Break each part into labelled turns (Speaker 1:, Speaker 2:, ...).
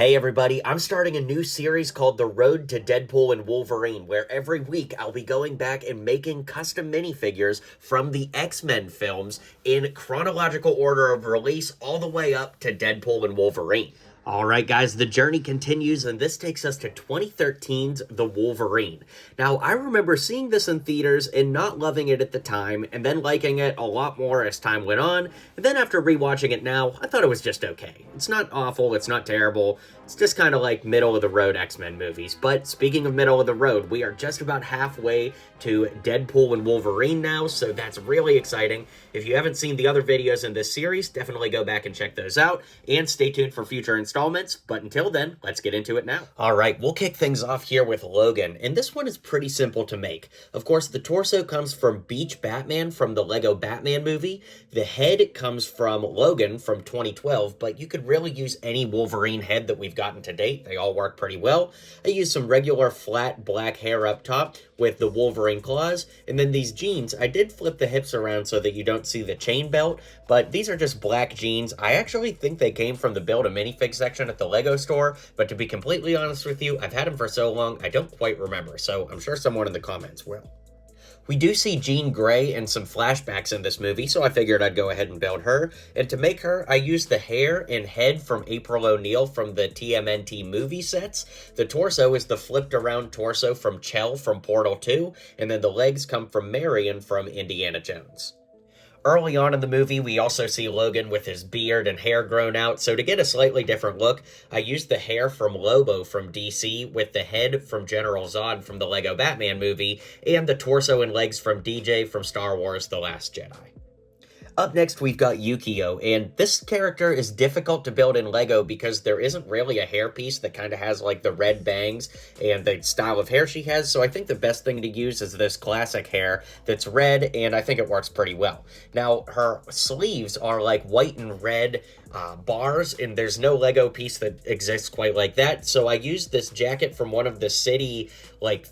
Speaker 1: Hey everybody, I'm starting a new series called The Road to Deadpool and Wolverine, where every week I'll be going back and making custom minifigures from the X-Men films in chronological order of release all the way up to Deadpool and Wolverine. Alright guys, the journey continues, and this takes us to 2013's The Wolverine. Now, I remember seeing this in theaters and not loving it at the time, and then liking it a lot more as time went on, and then after rewatching it now, I thought it was just okay. It's not awful, it's not terrible, it's just kind of like middle-of-the-road X-Men movies. But speaking of middle-of-the-road, we are just about halfway to Deadpool and Wolverine now, so that's really exciting. If you haven't seen the other videos in this series, definitely go back and check those out, and stay tuned for future installments, but until then, let's get into it now. Alright, we'll kick things off here with Logan, and this one is pretty simple to make. Of course, the torso comes from Beach Batman from the Lego Batman movie, the head comes from Logan from 2012, but you could really use any Wolverine head that we've gotten to date. They all work pretty well. I used some regular flat black hair up top with the Wolverine claws, and then these jeans, I did flip the hips around so that you don't see the chain belt, but these are just black jeans. I actually think they came from the Build a Minifig section at the Lego store, but to be completely honest with you, I've had them for so long, I don't quite remember, so I'm sure someone in the comments will. We do see Jean Grey and some flashbacks in this movie, so I figured I'd go ahead and build her. And to make her, I used the hair and head from April O'Neil from the TMNT movie sets. The torso is the flipped around torso from Chell from Portal 2, and then the legs come from Marion from Indiana Jones. Early on in the movie, we also see Logan with his beard and hair grown out, so to get a slightly different look, I used the hair from Lobo from DC with the head from General Zod from the Lego Batman movie, and the torso and legs from DJ from Star Wars The Last Jedi. Up next, we've got Yukio, and this character is difficult to build in Lego because there isn't really a hairpiece that kind of has like the red bangs and the style of hair she has, so I think the best thing to use is this classic hair that's red, and I think it works pretty well. Now, her sleeves are like white and red bars, and there's no Lego piece that exists quite like that, so I used this jacket from one of the city, like,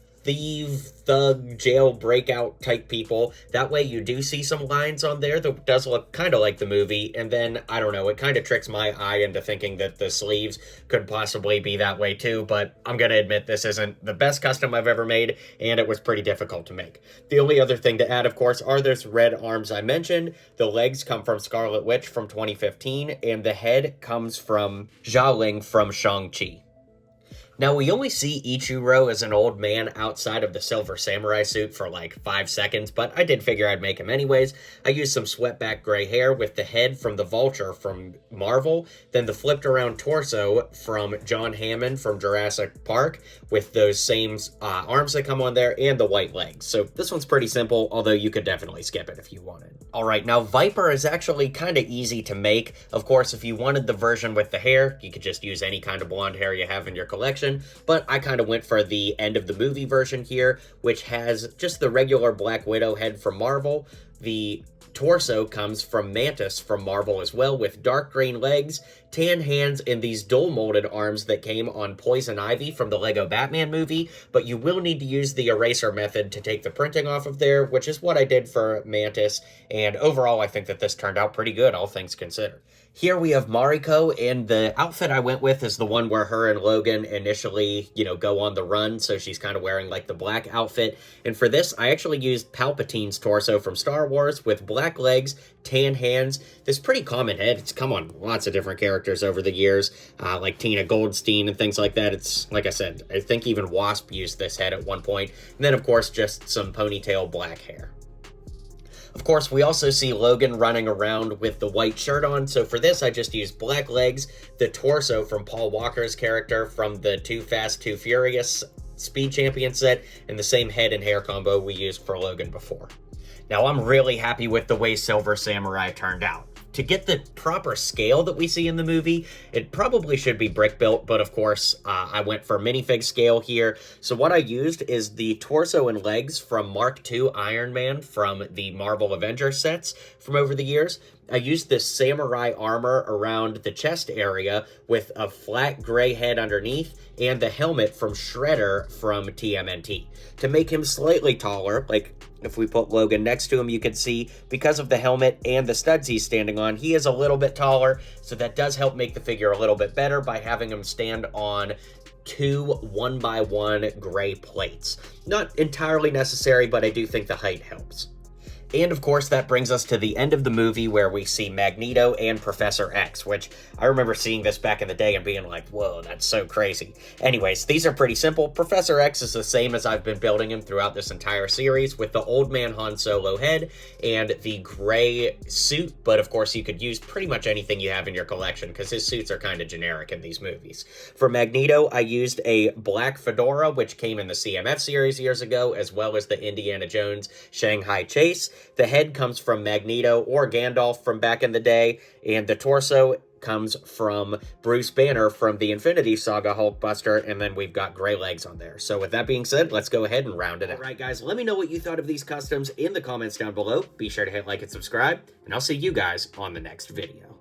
Speaker 1: thug, jail breakout type people. That way you do see some lines on there that does look kind of like the movie, and then, I don't know, it kind of tricks my eye into thinking that the sleeves could possibly be that way too, but I'm gonna admit this isn't the best custom I've ever made, and it was pretty difficult to make. The only other thing to add, of course, are those red arms I mentioned. The legs come from Scarlet Witch from 2015, and the head comes from Xiaoling from Shang-Chi. Now, we only see Ichiro as an old man outside of the Silver Samurai suit for like 5 seconds, but I did figure I'd make him anyways. I used some swept-back gray hair with the head from the Vulture from Marvel, then the flipped-around torso from John Hammond from Jurassic Park with those same arms that come on there and the white legs. So this one's pretty simple, although you could definitely skip it if you wanted. Alright, now Viper is actually kind of easy to make. Of course, if you wanted the version with the hair, you could just use any kind of blonde hair you have in your collection. But I kind of went for the end of the movie version here, which has just the regular Black Widow head from Marvel. The torso comes from Mantis from Marvel as well, with dark green legs, tan hands, and these dual molded arms that came on Poison Ivy from the Lego Batman movie, but you will need to use the eraser method to take the printing off of there, which is what I did for Mantis, and overall I think that this turned out pretty good, all things considered. Here we have Mariko, and the outfit I went with is the one where her and Logan initially, go on the run, so she's kind of wearing like the black outfit, and for this I actually used Palpatine's torso from Star Wars with black legs, tan hands, this pretty common head. It's come on lots of different characters over the years, like Tina Goldstein and things like that. It's, like I said, I think even Wasp used this head at one point, and then of course just some ponytail black hair. Of course, we also see Logan running around with the white shirt on, so for this I just used black legs, the torso from Paul Walker's character from the Too Fast, Too Furious Speed Champion set, and the same head and hair combo we used for Logan before. Now, I'm really happy with the way Silver Samurai turned out. To get the proper scale that we see in the movie, it probably should be brick built, but of course, I went for minifig scale here. So what I used is the torso and legs from Mark II Iron Man from the Marvel Avengers sets from over the years. I used this samurai armor around the chest area with a flat gray head underneath and the helmet from Shredder from TMNT. To make him slightly taller, like If we put Logan next to him, you can see because of the helmet and the studs he's standing on, he is a little bit taller, so that does help make the figure a little bit better by having him stand on two 1x1 gray plates. Not entirely necessary, but I do think the height helps. And of course, that brings us to the end of the movie where we see Magneto and Professor X, which I remember seeing this back in the day and being like, whoa, that's so crazy. Anyways, these are pretty simple. Professor X is the same as I've been building him throughout this entire series, with the old man Han Solo head and the gray suit, but of course you could use pretty much anything you have in your collection because his suits are kind of generic in these movies. For Magneto, I used a black fedora, which came in the CMF series years ago, as well as the Indiana Jones Shanghai Chase. The head comes from Magneto or Gandalf from back in the day, and the torso comes from Bruce Banner from the Infinity Saga Hulkbuster, and then we've got gray legs on there. So with that being said, let's go ahead and round it out. All right, guys, let me know what you thought of these customs in the comments down below. Be sure to hit like and subscribe, and I'll see you guys on the next video.